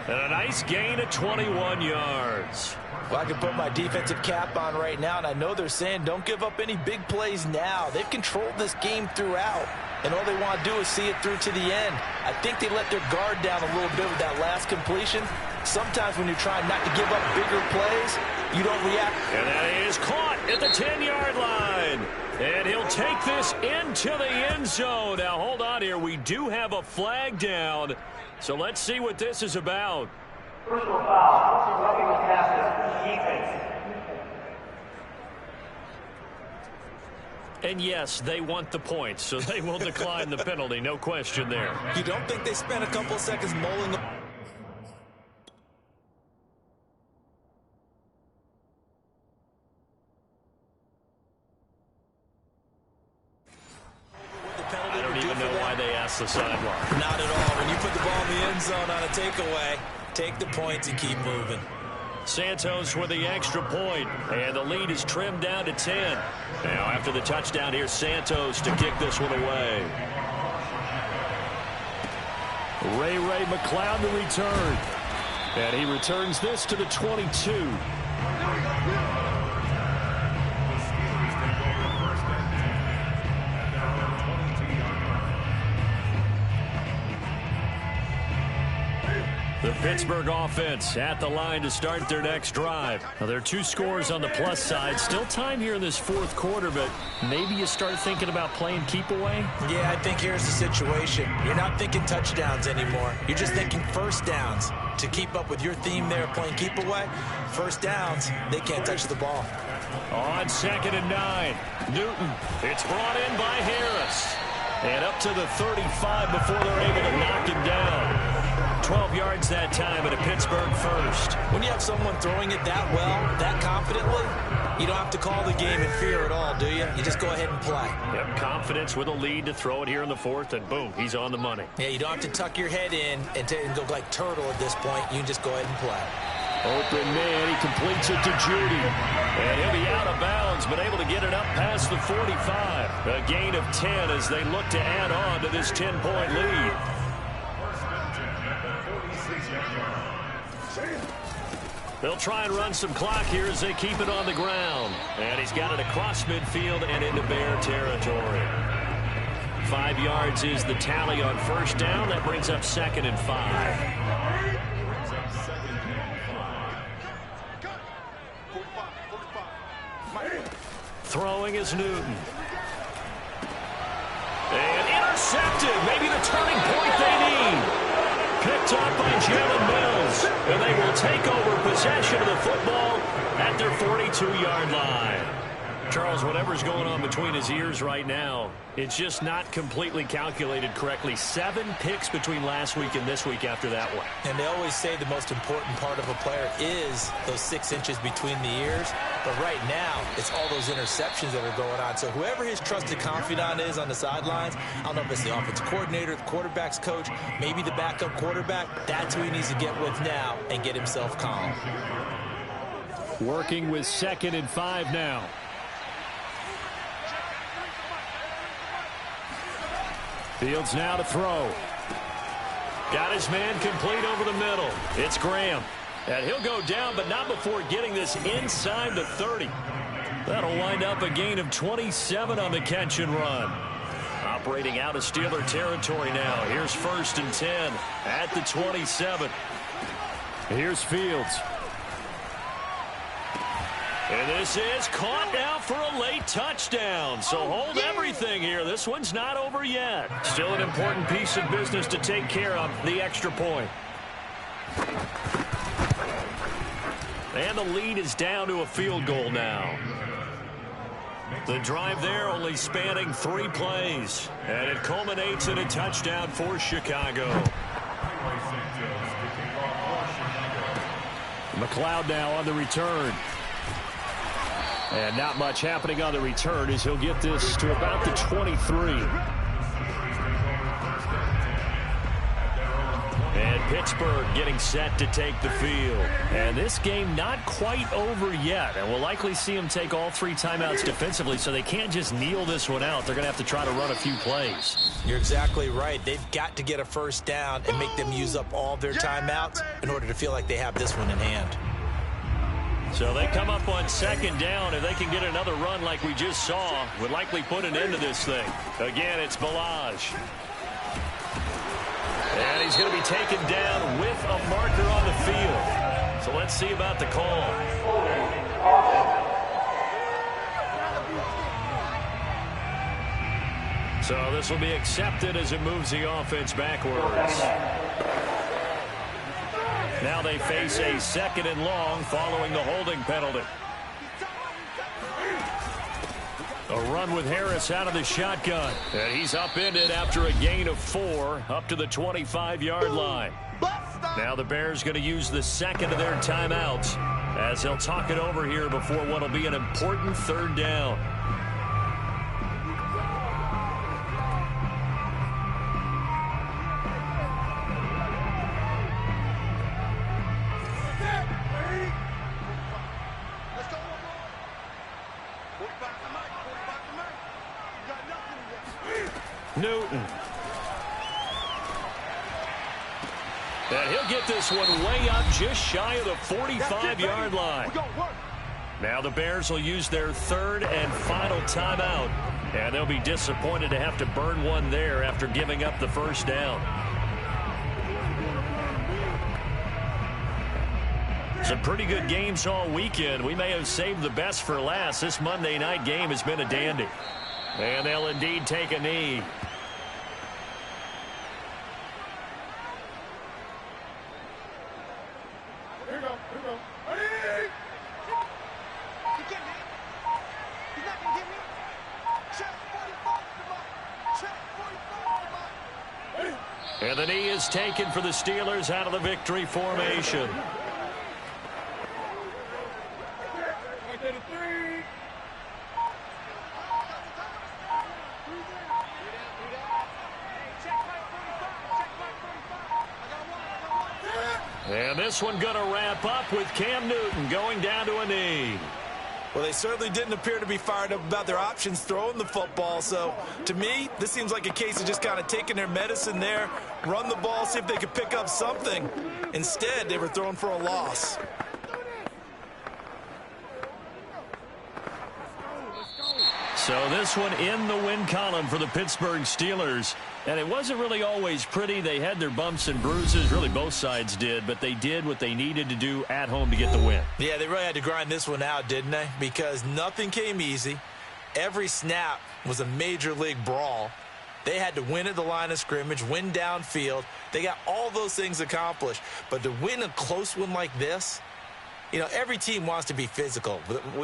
And a nice gain of 21 yards. Well, I can put my defensive cap on right now, and I know they're saying don't give up any big plays now. They've controlled this game throughout, and all they want to do is see it through to the end. I think they let their guard down a little bit with that last completion. Sometimes when you're trying not to give up bigger plays, you don't react. And that is caught at the 10-yard line. And he'll take this into the end zone. Now, hold on here. We do have a flag down, so let's see what this is about. Personal foul. Roughing the passer. Defense. And yes, they want the points, so they will decline the penalty. No question there. You don't think they spent a couple of seconds mulling the... I don't even know why they asked the sideline. Not at all. When you put the ball in the end zone on a takeaway, take the points and keep moving. Santos with the extra point, and the lead is trimmed down to 10. Now after the touchdown, here's Santos to kick this one away. Ray McLeod to return. And he returns this to the 22. The Pittsburgh offense at the line to start their next drive. Now, there are 2 scores on the plus side. Still time here in this 4th quarter, but maybe you start thinking about playing keep away? Yeah, I think here's the situation. You're not thinking touchdowns anymore. You're just thinking 1st downs. To keep up with your theme there, playing keep away, 1st downs, they can't touch the ball. On 2nd and 9, Newton. It's brought in by Harris. And up to the 35 before they're able to knock him down. 12 yards that time and a Pittsburgh first. When you have someone throwing it that well, that confidently, you don't have to call the game in fear at all, do you? You just go ahead and play. Yep, confidence with a lead to throw it here in the 4th, and boom, he's on the money. Yeah, you don't have to tuck your head in and go like turtle at this point. You can just go ahead and play. Open man, he completes it to Judy. And he'll be out of bounds, but able to get it up past the 45. A gain of 10 as they look to add on to this 10-point lead. They'll try and run some clock here as they keep it on the ground. And he's got it across midfield and into Bear territory. 5 yards is the tally on 1st down. That brings up 2nd and 5. Throwing is Newton. And intercepted. Maybe the turning point they need. Picked up by Jalen Mills. And they will take over possession of the football at their 42-yard line. Charles, whatever's going on between his ears right now, it's just not completely calculated correctly. 7 picks between last week and this week after that one. And they always say the most important part of a player is those 6 inches between the ears. But right now, it's all those interceptions that are going on. So whoever his trusted confidant is on the sidelines, I don't know if it's the offensive coordinator, the quarterback's coach, maybe the backup quarterback, that's who he needs to get with now and get himself calm. Working with 2nd and 5 now. Fields now to throw. Got his man complete over the middle. It's Graham. And he'll go down, but not before getting this inside the 30. That'll wind up a gain of 27 on the catch and run. Operating out of Steeler territory now. Here's 1st and 10 at the 27. Here's Fields. And this is caught now for a late touchdown. So hold everything here. This one's not over yet. Still an important piece of business to take care of, the extra point. And the lead is down to a field goal now. The drive there only spanning 3 plays. And it culminates in a touchdown for Chicago. McLeod now on the return. And not much happening on the return as he'll get this to about the 23. And Pittsburgh getting set to take the field. And this game not quite over yet. And we'll likely see them take all 3 timeouts defensively, so they can't just kneel this one out. They're going to have to try to run a few plays. You're exactly right. They've got to get a first down and make them use up all their timeouts in order to feel like they have this one in hand. So they come up on 2nd down. If they can get another run like we just saw, would likely put an end to this thing. Again, it's Balaj. And he's going to be taken down with a marker on the field. So let's see about the call. So this will be accepted as it moves the offense backwards. Now they face a 2nd and long following the holding penalty. A run with Harris out of the shotgun. And he's upended after a gain of 4 up to the 25-yard line. Now the Bears going to use the 2nd of their timeouts as they'll talk it over here before what will be an important 3rd down. Newton. And he'll get this one way up just shy of the 45-yard line. Now the Bears will use their 3rd and final timeout. And they'll be disappointed to have to burn one there after giving up the first down. Some pretty good games all weekend. We may have saved the best for last. This Monday night game has been a dandy. And they'll indeed take a knee. And the knee is taken for the Steelers out of the victory formation. And this one going to wrap up with Cam Newton going down to a knee. Well, they certainly didn't appear to be fired up about their options throwing the football. So, to me, this seems like a case of just kind of taking their medicine there, run the ball, see if they could pick up something. Instead, they were throwing for a loss. So this one in the win column for the Pittsburgh Steelers. And it wasn't really always pretty. They had their bumps and bruises. Really, both sides did. But they did what they needed to do at home to get the win. Yeah, they really had to grind this one out, didn't they? Because nothing came easy. Every snap was a major league brawl. They had to win at the line of scrimmage, win downfield. They got all those things accomplished. But to win a close one like this, You know, every team wants to be physical.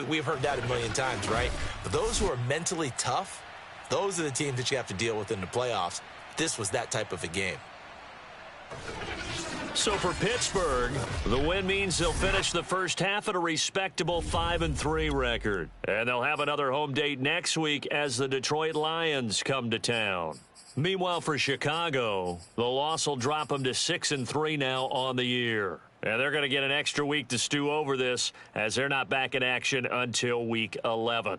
We've heard that a million times, right? But those who are mentally tough, those are the teams that you have to deal with in the playoffs. This was that type of a game. So for Pittsburgh, the win means they'll finish the first half at a respectable 5-3 record. And they'll have another home date next week as the Detroit Lions come to town. Meanwhile, for Chicago, the loss will drop them to 6-3 now on the year. And they're going to get an extra week to stew over this as they're not back in action until Week 11.